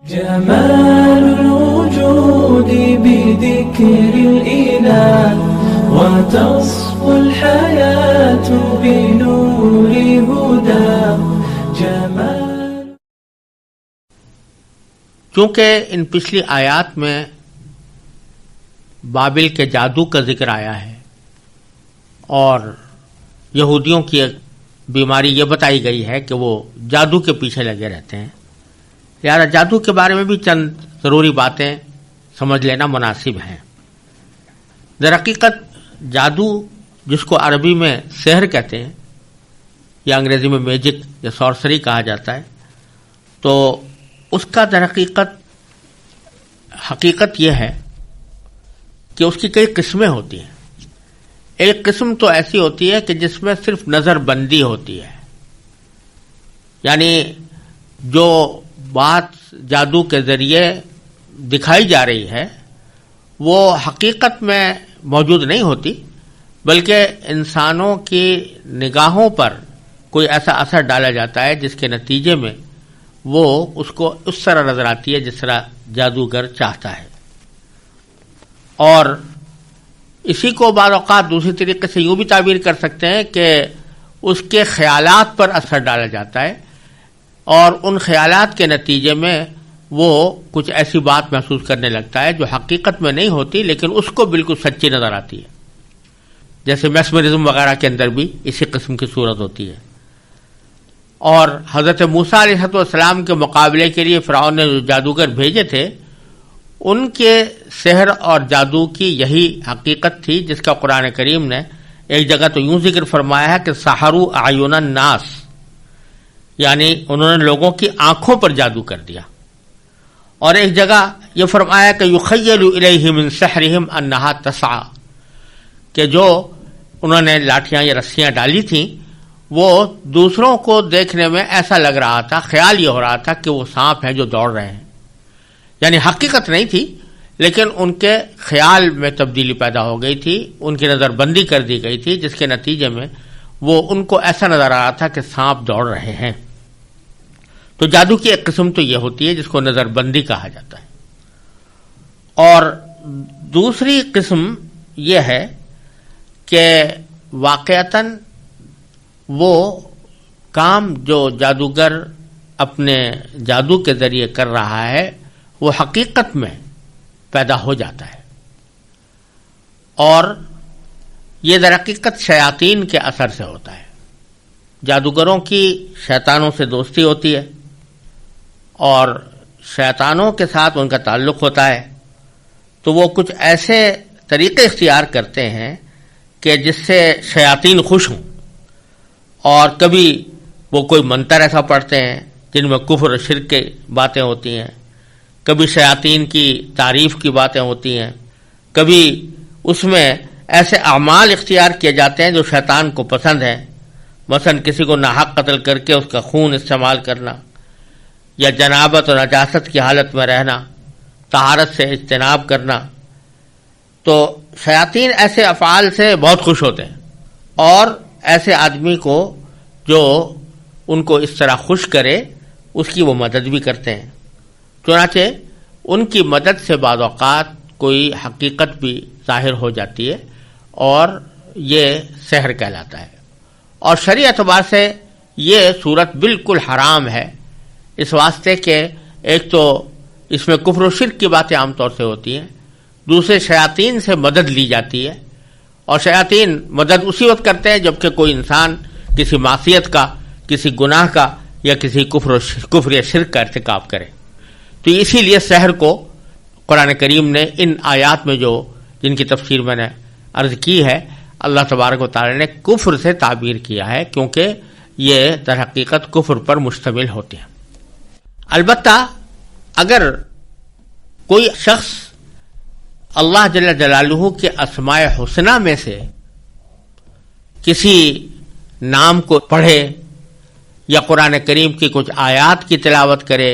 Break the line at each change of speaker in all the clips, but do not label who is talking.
جمال الوجود بذكر الإله وتصفو الحياة بنور هدى جمال.
چونکہ ان پچھلی آیات میں بابل کے جادو کا ذکر آیا ہے اور یہودیوں کی ایک بیماری یہ بتائی گئی ہے کہ وہ جادو کے پیچھے لگے رہتے ہیں، لہٰذا جادو کے بارے میں بھی چند ضروری باتیں سمجھ لینا مناسب ہیں. در حقیقت جادو، جس کو عربی میں سحر کہتے ہیں یا انگریزی میں میجک یا سورسری کہا جاتا ہے، تو اس کا در حقیقت یہ ہے کہ اس کی کئی قسمیں ہوتی ہیں. ایک قسم تو ایسی ہوتی ہے کہ جس میں صرف نظر بندی ہوتی ہے، یعنی جو بات جادو کے ذریعے دکھائی جا رہی ہے وہ حقیقت میں موجود نہیں ہوتی، بلکہ انسانوں کی نگاہوں پر کوئی ایسا اثر ڈالا جاتا ہے جس کے نتیجے میں وہ اس کو اس طرح نظر آتی ہے جس طرح جادوگر چاہتا ہے. اور اسی کو بعض اوقات دوسری طریقے سے یوں بھی تعبیر کر سکتے ہیں کہ اس کے خیالات پر اثر ڈالا جاتا ہے اور ان خیالات کے نتیجے میں وہ کچھ ایسی بات محسوس کرنے لگتا ہے جو حقیقت میں نہیں ہوتی لیکن اس کو بالکل سچی نظر آتی ہے. جیسے میسمرزم وغیرہ کے اندر بھی اسی قسم کی صورت ہوتی ہے. اور حضرت موسیٰ علیہ السلام کے مقابلے کے لیے فرعون نے جو جادوگر بھیجے تھے ان کے سحر اور جادو کی یہی حقیقت تھی جس کا قرآن کریم نے ایک جگہ تو یوں ذکر فرمایا ہے کہ سحروا اعین الناس، یعنی انہوں نے لوگوں کی آنکھوں پر جادو کر دیا. اور ایک جگہ یہ فرمایا کہ یخیل الیہ من سحرہم انہا تسعی، کہ جو انہوں نے لاٹھیاں یا رسیاں ڈالی تھیں وہ دوسروں کو دیکھنے میں ایسا لگ رہا تھا، خیال یہ ہو رہا تھا کہ وہ سانپ ہیں جو دوڑ رہے ہیں. یعنی حقیقت نہیں تھی لیکن ان کے خیال میں تبدیلی پیدا ہو گئی تھی، ان کی نظر بندی کر دی گئی تھی جس کے نتیجے میں وہ ان کو ایسا نظر آ رہا تھا کہ سانپ دوڑ رہے ہیں. تو جادو کی ایک قسم تو یہ ہوتی ہے جس کو نظر بندی کہا جاتا ہے. اور دوسری قسم یہ ہے کہ واقعتاً وہ کام جو جادوگر اپنے جادو کے ذریعے کر رہا ہے وہ حقیقت میں پیدا ہو جاتا ہے، اور یہ در حقیقت شیاطین کے اثر سے ہوتا ہے. جادوگروں کی شیطانوں سے دوستی ہوتی ہے اور شیطانوں کے ساتھ ان کا تعلق ہوتا ہے، تو وہ کچھ ایسے طریقے اختیار کرتے ہیں کہ جس سے شیاطین خوش ہوں. اور کبھی وہ کوئی منتر ایسا پڑھتے ہیں جن میں کفر و شرک کی باتیں ہوتی ہیں، کبھی شیاطین کی تعریف کی باتیں ہوتی ہیں، کبھی اس میں ایسے اعمال اختیار کیے جاتے ہیں جو شیطان کو پسند ہیں، مثلا کسی کو ناحق قتل کر کے اس کا خون استعمال کرنا، یا جنابت اور نجاست کی حالت میں رہنا، طہارت سے اجتناب کرنا. تو شیاطین ایسے افعال سے بہت خوش ہوتے ہیں اور ایسے آدمی کو جو ان کو اس طرح خوش کرے اس کی وہ مدد بھی کرتے ہیں. چنانچہ ان کی مدد سے بعض اوقات کوئی حقیقت بھی ظاہر ہو جاتی ہے اور یہ سحر کہلاتا ہے. اور شرعی اعتبار سے یہ صورت بالکل حرام ہے، اس واسطے کہ ایک تو اس میں کفر و شرک کی باتیں عام طور سے ہوتی ہیں، دوسرے شیاطین سے مدد لی جاتی ہے، اور شیاطین مدد اسی وقت کرتے ہیں جبکہ کوئی انسان کسی معصیت کا، کسی گناہ کا یا کسی کفر یا شرک کا ارتکاب کرے. تو اسی لیے سحر کو قرآن کریم نے ان آیات میں جن کی تفسیر میں نے عرض کی ہے، اللہ تبارک و تعالی نے کفر سے تعبیر کیا ہے کیونکہ یہ در حقیقت کفر پر مشتمل ہوتے ہیں. البتہ اگر کوئی شخص اللہ جل جلالہ کے اسماء حسنی میں سے کسی نام کو پڑھے یا قرآن کریم کی کچھ آیات کی تلاوت کرے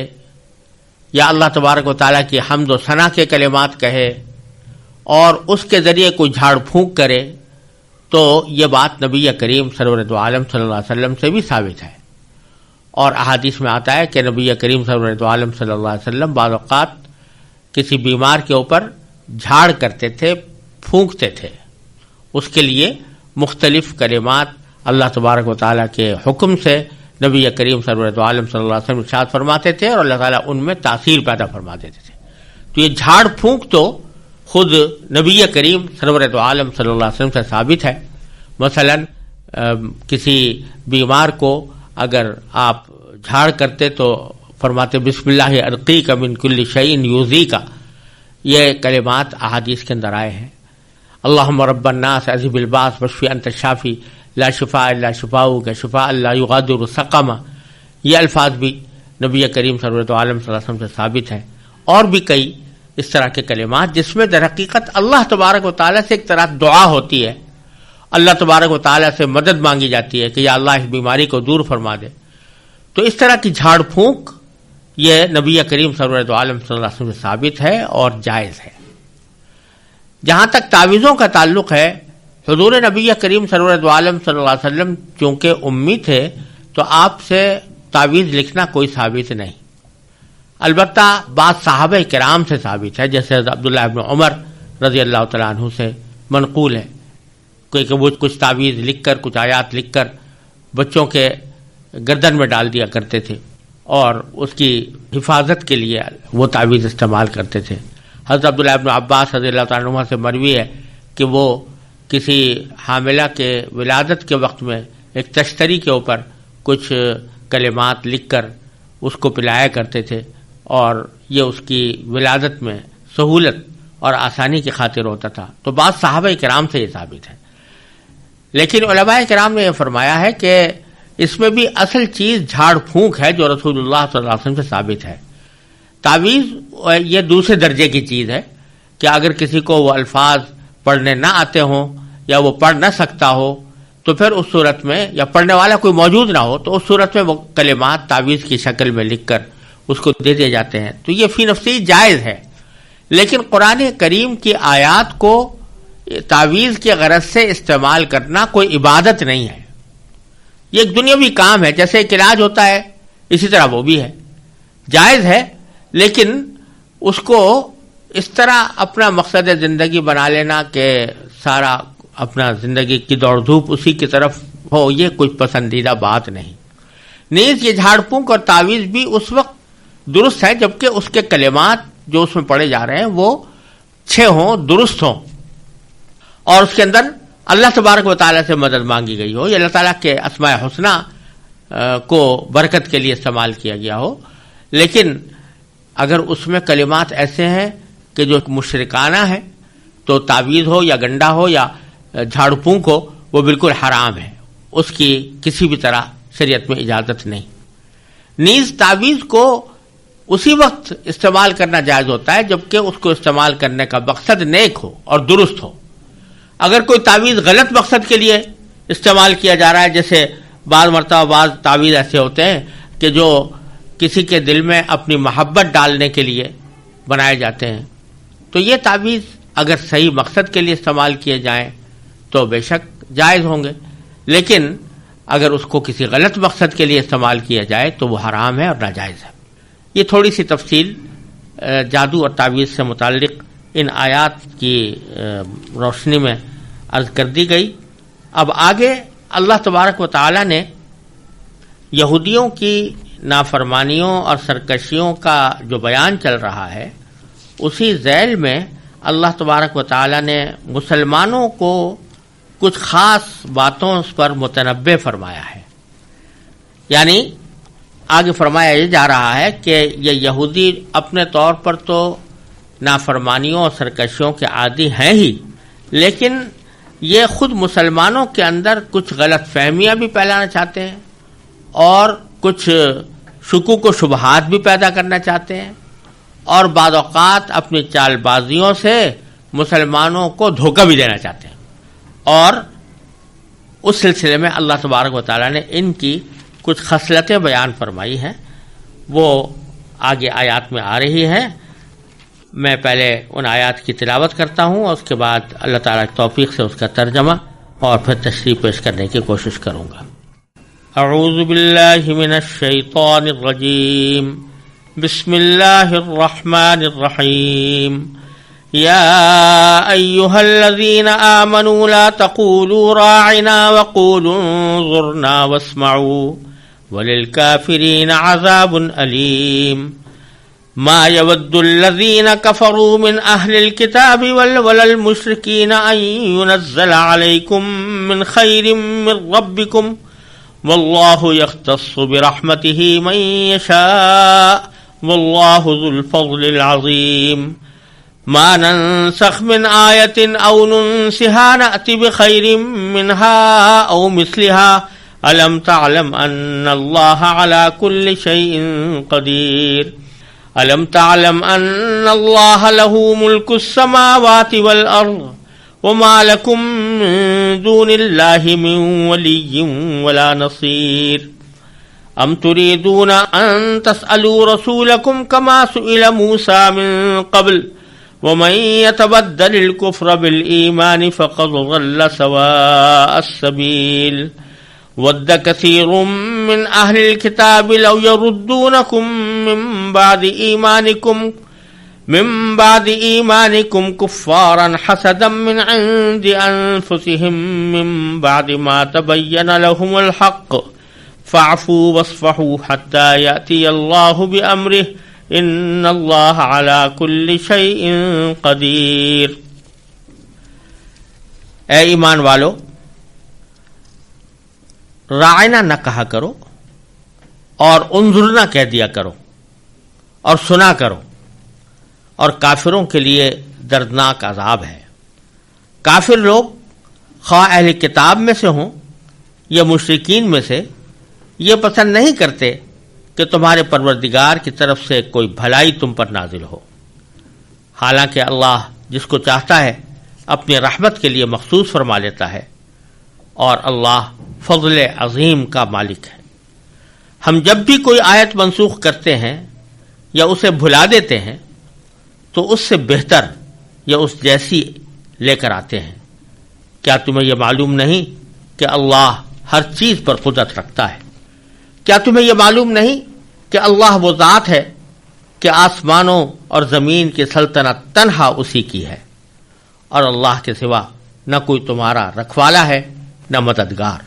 یا اللہ تبارک و تعالیٰ کی حمد و ثنا کے کلمات کہے اور اس کے ذریعے کوئی جھاڑ پھونک کرے تو یہ بات نبی کریم سرور دو عالم صلی اللہ علیہ وسلم سے بھی ثابت ہے. اور احادیث میں آتا ہے کہ نبی کریم سرور عالم صلی اللہ علیہ وسلم بعض اوقات کسی بیمار کے اوپر جھاڑ کرتے تھے، پھونکتے تھے، اس کے لیے مختلف کلمات اللہ تبارک و تعالیٰ کے حکم سے نبی کریم سرور عالم صلی اللہ علیہ وسلم ارشاد فرماتے تھے اور اللہ تعالیٰ ان میں تاثیر پیدا فرما دیتے تھے۔ تو یہ جھاڑ پھونک تو خود نبی کریم سرور عالم صلی اللہ علیہ وسلم سے ثابت ہے۔ مثلا کسی بیمار کو اگر آپ جھاڑ کرتے تو فرماتے بسم اللہ ارقیک من کل شیء یؤذیک، یہ کلمات احادیث کے اندر آئے ہیں۔ اللہم رب الناس اذھب الباس واشفی انت الشافی لا شفاء الا شفاؤک شفاء لا یغادر سقما، یہ الفاظ بھی نبی کریم صلی اللہ علیہ وسلم سے ثابت ہیں۔ اور بھی کئی اس طرح کے کلمات جس میں در حقیقت اللہ تبارک و تعالیٰ سے ایک طرح دعا ہوتی ہے، اللہ تبارک و تعالیٰ سے مدد مانگی جاتی ہے کہ یا اللہ اس بیماری کو دور فرما دے۔ تو اس طرح کی جھاڑ پھونک یہ نبی کریم سرور عالم صلی اللہ علیہ وسلم سے ثابت ہے اور جائز ہے۔ جہاں تک تعویذوں کا تعلق ہے، حضور نبی کریم سرور عالم صلی اللہ علیہ وسلم چونکہ امی تھے تو آپ سے تعویذ لکھنا کوئی ثابت نہیں، البتہ بعض صحابہ کرام سے ثابت ہے، جیسے عبداللہ ابن عمر رضی اللہ تعالیٰ عنہ سے منقول ہے کہ وہ کچھ تعویذ لکھ کر، کچھ آیات لکھ کر بچوں کے گردن میں ڈال دیا کرتے تھے اور اس کی حفاظت کے لیے وہ تعویذ استعمال کرتے تھے۔ حضرت عبداللہ ابن عباس رضی اللہ تعالیٰ عنہ سے مروی ہے کہ وہ کسی حاملہ کے ولادت کے وقت میں ایک تشتری کے اوپر کچھ کلمات لکھ کر اس کو پلایا کرتے تھے اور یہ اس کی ولادت میں سہولت اور آسانی کی خاطر ہوتا تھا۔ تو بعض صحابہ کرام سے یہ ثابت ہے، لیکن علماء کرام نے یہ فرمایا ہے کہ اس میں بھی اصل چیز جھاڑ پھونک ہے جو رسول اللہ صلی اللہ علیہ وسلم سے ثابت ہے۔ تعویذ یہ دوسرے درجے کی چیز ہے کہ اگر کسی کو وہ الفاظ پڑھنے نہ آتے ہوں یا وہ پڑھ نہ سکتا ہو تو پھر اس صورت میں، یا پڑھنے والا کوئی موجود نہ ہو تو اس صورت میں وہ کلمات تعویذ کی شکل میں لکھ کر اس کو دے دیے جاتے ہیں، تو یہ فی نفسی جائز ہے۔ لیکن قرآن کریم کی آیات کو تعویذ کی غرض سے استعمال کرنا کوئی عبادت نہیں ہے، یہ ایک دنیاوی کام ہے، جیسے ایک علاج ہوتا ہے اسی طرح وہ بھی ہے، جائز ہے، لیکن اس کو اس طرح اپنا مقصد زندگی بنا لینا کہ سارا اپنا زندگی کی دوڑ دھوپ اسی کی طرف ہو، یہ کچھ پسندیدہ بات نہیں۔ نیز یہ جھاڑ پھونک اور تعویذ بھی اس وقت درست ہے جبکہ اس کے کلمات جو اس میں پڑھے جا رہے ہیں وہ اچھے ہوں، درست ہوں، اور اس کے اندر اللہ تبارک و تعالیٰ سے مدد مانگی گئی ہو، یا اللہ تعالیٰ کے اسماء حسنہ کو برکت کے لیے استعمال کیا گیا ہو۔ لیکن اگر اس میں کلمات ایسے ہیں کہ جو مشرکانہ ہے تو تعویذ ہو یا گنڈا ہو یا جھاڑ پھونک ہو وہ بالکل حرام ہے، اس کی کسی بھی طرح شریعت میں اجازت نہیں۔ نیز تعویذ کو اسی وقت استعمال کرنا جائز ہوتا ہے جبکہ اس کو استعمال کرنے کا مقصد نیک ہو اور درست ہو۔ اگر کوئی تعویذ غلط مقصد کے لیے استعمال کیا جا رہا ہے، جیسے بعض مرتبہ بعض تعویذ ایسے ہوتے ہیں کہ جو کسی کے دل میں اپنی محبت ڈالنے کے لیے بنائے جاتے ہیں، تو یہ تعویذ اگر صحیح مقصد کے لیے استعمال کیے جائیں تو بے شک جائز ہوں گے، لیکن اگر اس کو کسی غلط مقصد کے لیے استعمال کیا جائے تو وہ حرام ہے اور ناجائز ہے۔ یہ تھوڑی سی تفصیل جادو اور تعویذ سے متعلق ان آیات کی روشنی میں عرض کر دی گئی۔ اب آگے اللہ تبارک و تعالی نے یہودیوں کی نافرمانیوں اور سرکشیوں کا جو بیان چل رہا ہے، اسی ذیل میں اللہ تبارک و تعالی نے مسلمانوں کو کچھ خاص باتوں پر متنبہ فرمایا ہے۔ یعنی آگے فرمایا یہ جا رہا ہے کہ یہ یہودی اپنے طور پر تو نافرمانیوں اور سرکشیوں کے عادی ہیں ہی، لیکن یہ خود مسلمانوں کے اندر کچھ غلط فہمیاں بھی پھیلانا چاہتے ہیں اور کچھ شکوک و شبہات بھی پیدا کرنا چاہتے ہیں، اور بعض اوقات اپنی چال بازیوں سے مسلمانوں کو دھوکہ بھی دینا چاہتے ہیں۔ اور اس سلسلے میں اللہ تبارک و تعالیٰ نے ان کی کچھ خصلتیں بیان فرمائی ہیں، وہ آگے آیات میں آ رہی ہیں۔ میں پہلے ان آیات کی تلاوت کرتا ہوں اور اس کے بعد اللہ تعالیٰ کی توفیق سے اس کا ترجمہ اور پھر تشریح پیش کرنے کی کوشش کروں گا۔ اعوذ باللہ من الشیطان الرجیم بسم اللہ الرحمن الرحیم یا ایہا الذین آمنوا لا تقولوا راعنا وقولوا انظرنا واسمعوا وللکافرین عذاب علیم ما يود الذين كفروا من أهل الكتاب ولا المشركين أن ينزل عليكم من خير من ربكم والله يختص برحمته من يشاء والله ذو الفضل العظيم ما ننسخ من آية أو ننسها نأتي بخير منها أو مثلها ألم تعلم أن الله على كل شيء قدير ألم تعلم أن الله له ملك السماوات والأرض وما لكم من دون الله من ولي ولا نصير أم تريدون أن تسألوا رسولكم كما سئل موسى من قبل ومن يتبدل الكفر بالإيمان فقد ضل سواء السبيل ود كثير من أهل الكتاب لو يردونكم من بعد إيمانكم كفارا حسدا من عند أنفسهم من بعد ما تبين لهم الحق فاعفوا واصفحوا حتى يأتي الله بأمره إن الله على كل شيء قدير. اے ایمان والو، راعنا نہ کہا کرو اور انظرنا کہہ دیا کرو اور سنا کرو، اور کافروں کے لیے دردناک عذاب ہے. کافر لوگ خواہ اہل کتاب میں سے ہوں یا مشرکین میں سے یہ پسند نہیں کرتے کہ تمہارے پروردگار کی طرف سے کوئی بھلائی تم پر نازل ہو، حالانکہ اللہ جس کو چاہتا ہے اپنی رحمت کے لیے مخصوص فرما لیتا ہے، اور اللہ فضل عظیم کا مالک ہے. ہم جب بھی کوئی آیت منسوخ کرتے ہیں یا اسے بھلا دیتے ہیں تو اس سے بہتر یا اس جیسی لے کر آتے ہیں. کیا تمہیں یہ معلوم نہیں کہ اللہ ہر چیز پر قدرت رکھتا ہے؟ کیا تمہیں یہ معلوم نہیں کہ اللہ وہ ذات ہے کہ آسمانوں اور زمین کی سلطنت تنہا اسی کی ہے، اور اللہ کے سوا نہ کوئی تمہارا رکھوالا ہے نہ مددگار.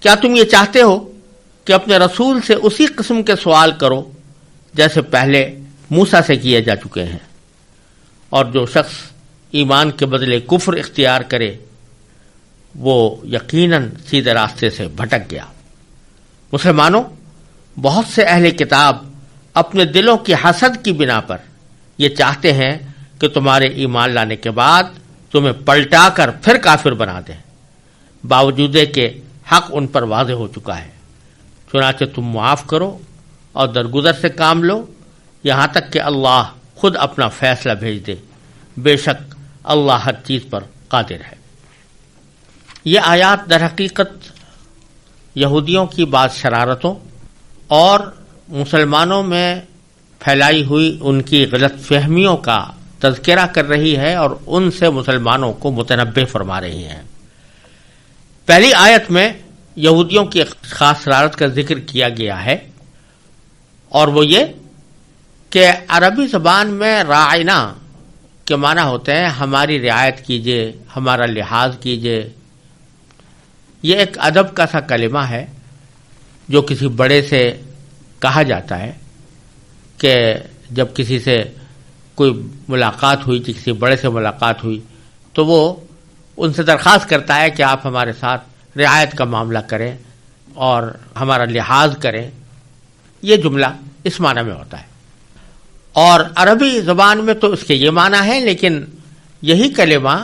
کیا تم یہ چاہتے ہو کہ اپنے رسول سے اسی قسم کے سوال کرو جیسے پہلے موسیٰ سے کیے جا چکے ہیں؟ اور جو شخص ایمان کے بدلے کفر اختیار کرے وہ یقیناً سیدھے راستے سے بھٹک گیا. مسلمانوں، بہت سے اہل کتاب اپنے دلوں کی حسد کی بنا پر یہ چاہتے ہیں کہ تمہارے ایمان لانے کے بعد تمہیں پلٹا کر پھر کافر بنا دیں، باوجود کہ حق ان پر واضح ہو چکا ہے. چنانچہ تم معاف کرو اور درگزر سے کام لو یہاں تک کہ اللہ خود اپنا فیصلہ بھیج دے. بے شک اللہ ہر چیز پر قادر ہے. یہ آیات در حقیقت یہودیوں کی بعض شرارتوں اور مسلمانوں میں پھیلائی ہوئی ان کی غلط فہمیوں کا تذکرہ کر رہی ہے اور ان سے مسلمانوں کو متنبہ فرما رہی ہیں. پہلی آیت میں یہودیوں کی خاص شرارت کا ذکر کیا گیا ہے، اور وہ یہ کہ عربی زبان میں راعنا کے معنی ہوتے ہیں ہماری رعایت کیجیے، ہمارا لحاظ کیجیے. یہ ایک ادب کا سا کلمہ ہے جو کسی بڑے سے کہا جاتا ہے کہ جب کسی سے کوئی ملاقات ہوئی، کسی بڑے سے ملاقات ہوئی تو وہ ان سے درخواست کرتا ہے کہ آپ ہمارے ساتھ رعایت کا معاملہ کریں اور ہمارا لحاظ کریں. یہ جملہ اس معنی میں ہوتا ہے، اور عربی زبان میں تو اس کے یہ معنی ہے، لیکن یہی کلمہ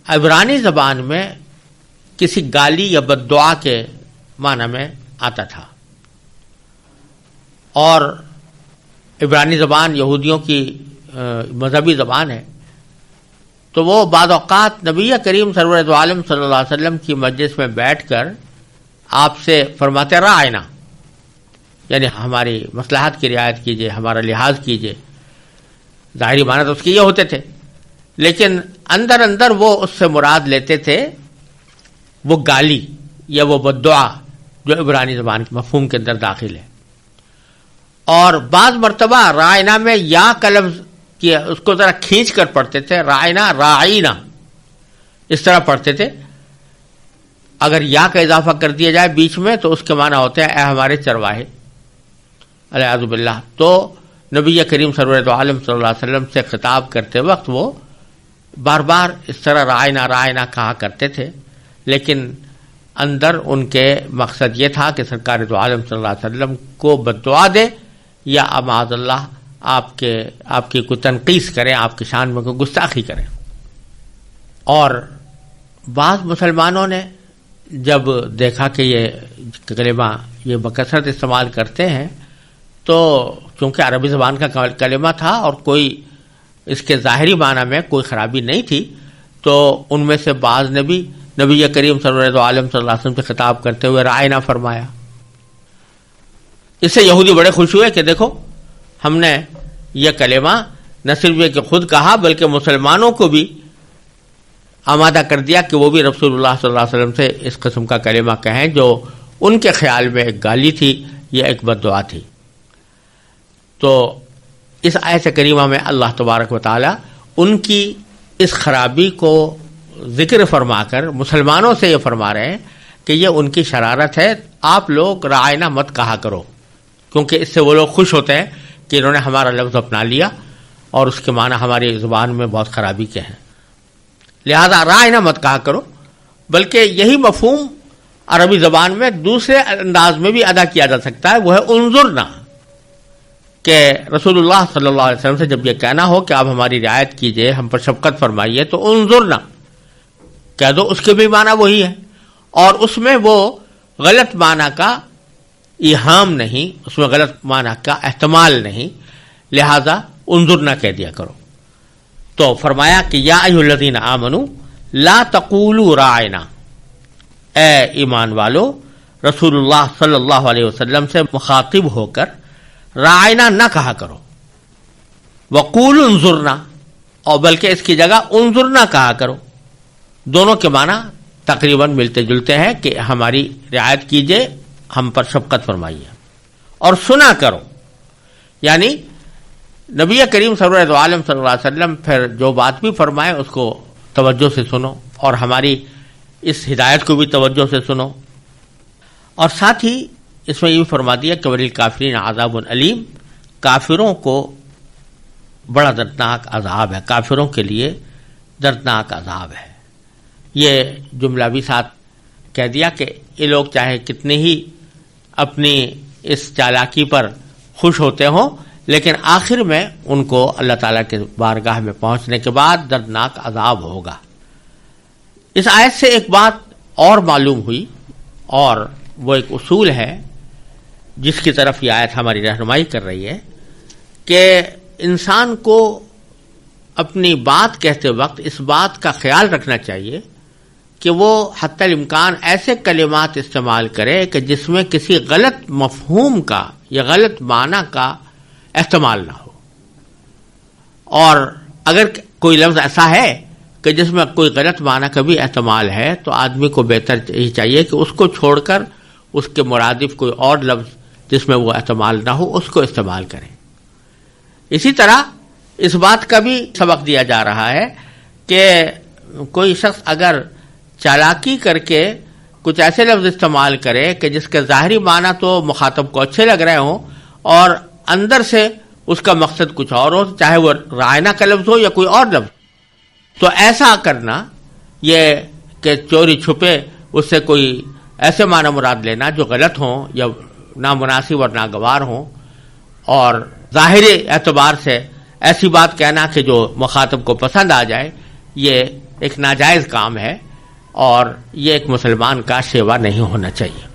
عبرانی زبان میں کسی گالی یا بد دعا کے معنی میں آتا تھا. اور عبرانی زبان یہودیوں کی مذہبی زبان ہے، تو وہ بعض اوقات نبی کریم سرور دو عالم صلی اللہ علیہ وسلم کی مجلس میں بیٹھ کر آپ سے فرماتے راعنا، یعنی ہماری مصلحت کی رعایت کیجیے، ہمارا لحاظ کیجیے. ظاہری معنی تو اس کے یہ ہوتے تھے، لیکن اندر اندر وہ اس سے مراد لیتے تھے وہ گالی یا وہ بددعا جو عبرانی زبان کے مفہوم کے اندر داخل ہے. اور بعض مرتبہ رائنا میں یا کا لفظ کیا اس کو ذرا کھینچ کر پڑھتے تھے، رائنا رائنا اس طرح پڑھتے تھے. اگر یا کا اضافہ کر دیا جائے بیچ میں تو اس کے معنی ہوتے ہیں اے ہمارے چرواہے الیاذ باللہ. تو نبی کریم سرور دو عالم صلی اللہ علیہ وسلم سے خطاب کرتے وقت وہ بار بار اس طرح رائنا رائنا کہا کرتے تھے، لیکن اندر ان کے مقصد یہ تھا کہ سرکار دو عالم صلی اللہ علیہ وسلم کو بددعا دے یا معاذ اللہ آپ کی کوئی تنقیص کریں، آپ کی شان میں کوئی گستاخی کریں. اور بعض مسلمانوں نے جب دیکھا کہ یہ کلمہ یہ بکثرت استعمال کرتے ہیں تو چونکہ عربی زبان کا کلمہ تھا اور کوئی اس کے ظاہری معنی میں کوئی خرابی نہیں تھی، تو ان میں سے بعض نے بھی نبی کریم صلی اللہ علیہ وسلم سے خطاب کرتے ہوئے رائنا فرمایا. اس سے یہودی بڑے خوش ہوئے کہ دیکھو ہم نے یہ کلمہ نہ صرف یہ کہ خود کہا بلکہ مسلمانوں کو بھی آمادہ کر دیا کہ وہ بھی رسول اللہ صلی اللہ علیہ وسلم سے اس قسم کا کلمہ کہیں جو ان کے خیال میں ایک گالی تھی یا ایک بددعا تھی. تو اس آیت کریمہ میں اللہ تبارک و تعالی ان کی اس خرابی کو ذکر فرما کر مسلمانوں سے یہ فرما رہے ہیں کہ یہ ان کی شرارت ہے، آپ لوگ رائنا مت کہا کرو، کیونکہ اس سے وہ لوگ خوش ہوتے ہیں کہ انہوں نے ہمارا لفظ اپنا لیا اور اس کے معنی ہماری زبان میں بہت خرابی کے ہیں، لہذا رائنا مت کہا کرو. بلکہ یہی مفہوم عربی زبان میں دوسرے انداز میں بھی ادا کیا جا سکتا ہے، وہ ہے انظرنا، کہ رسول اللہ صلی اللہ علیہ وسلم سے جب یہ کہنا ہو کہ آپ ہماری رعایت کیجئے، ہم پر شفقت فرمائیے، تو انظرنا کہہ دو، اس کے بھی معنی وہی ہے. اور اس میں وہ غلط معنی کا ایہام نہیں، اس میں غلط معنی کا احتمال نہیں، لہذا انظرنا کہہ دیا کرو. تو فرمایا کہ یا ایھا الذین آمنوا لا تقولوا راعنا، اے ایمان والو رسول اللہ صلی اللہ علیہ وسلم سے مخاطب ہو کر راعنا نہ کہا کرو، وقولوا انظرنا، اور بلکہ اس کی جگہ انظرنا کہا کرو. دونوں کے معنی تقریباً ملتے جلتے ہیں کہ ہماری رعایت کیجئے، ہم پر شفقت فرمائیے، اور سنا کرو. یعنی نبی کریم صلی اللہ علیہ وسلم پھر جو بات بھی فرمائے اس کو توجہ سے سنو، اور ہماری اس ہدایت کو بھی توجہ سے سنو. اور ساتھ ہی اس میں یہ بھی فرما دیا کہ وللکافرین عذاب علیم، کافروں کو بڑا دردناک عذاب ہے، کافروں کے لیے دردناک عذاب ہے. یہ جملہ بھی ساتھ کہہ دیا کہ یہ لوگ چاہے کتنے ہی اپنی اس چالاکی پر خوش ہوتے ہوں، لیکن آخر میں ان کو اللہ تعالیٰ کے بارگاہ میں پہنچنے کے بعد دردناک عذاب ہوگا. اس آیت سے ایک بات اور معلوم ہوئی، اور وہ ایک اصول ہے جس کی طرف یہ آیت ہماری رہنمائی کر رہی ہے، کہ انسان کو اپنی بات کہتے وقت اس بات کا خیال رکھنا چاہیے کہ وہ حتی الامکان ایسے کلمات استعمال کرے کہ جس میں کسی غلط مفہوم کا یا غلط معنی کا احتمال نہ ہو. اور اگر کوئی لفظ ایسا ہے کہ جس میں کوئی غلط معنی کا بھی احتمال ہے تو آدمی کو بہتر یہی چاہیے کہ اس کو چھوڑ کر اس کے مرادف کوئی اور لفظ جس میں وہ احتمال نہ ہو اس کو استعمال کریں. اسی طرح اس بات کا بھی سبق دیا جا رہا ہے کہ کوئی شخص اگر چالاکی کر کے کچھ ایسے لفظ استعمال کرے کہ جس کے ظاہری معنی تو مخاطب کو اچھے لگ رہے ہوں اور اندر سے اس کا مقصد کچھ اور ہو، چاہے وہ رائنا کا لفظ ہو یا کوئی اور لفظ، تو ایسا کرنا یہ کہ چوری چھپے اس سے کوئی ایسے معنی مراد لینا جو غلط ہوں یا نامناسب اور ناگوار ہوں، اور ظاہری اعتبار سے ایسی بات کہنا کہ جو مخاطب کو پسند آ جائے، یہ ایک ناجائز کام ہے اور یہ ایک مسلمان کا شیوا نہیں ہونا چاہیے.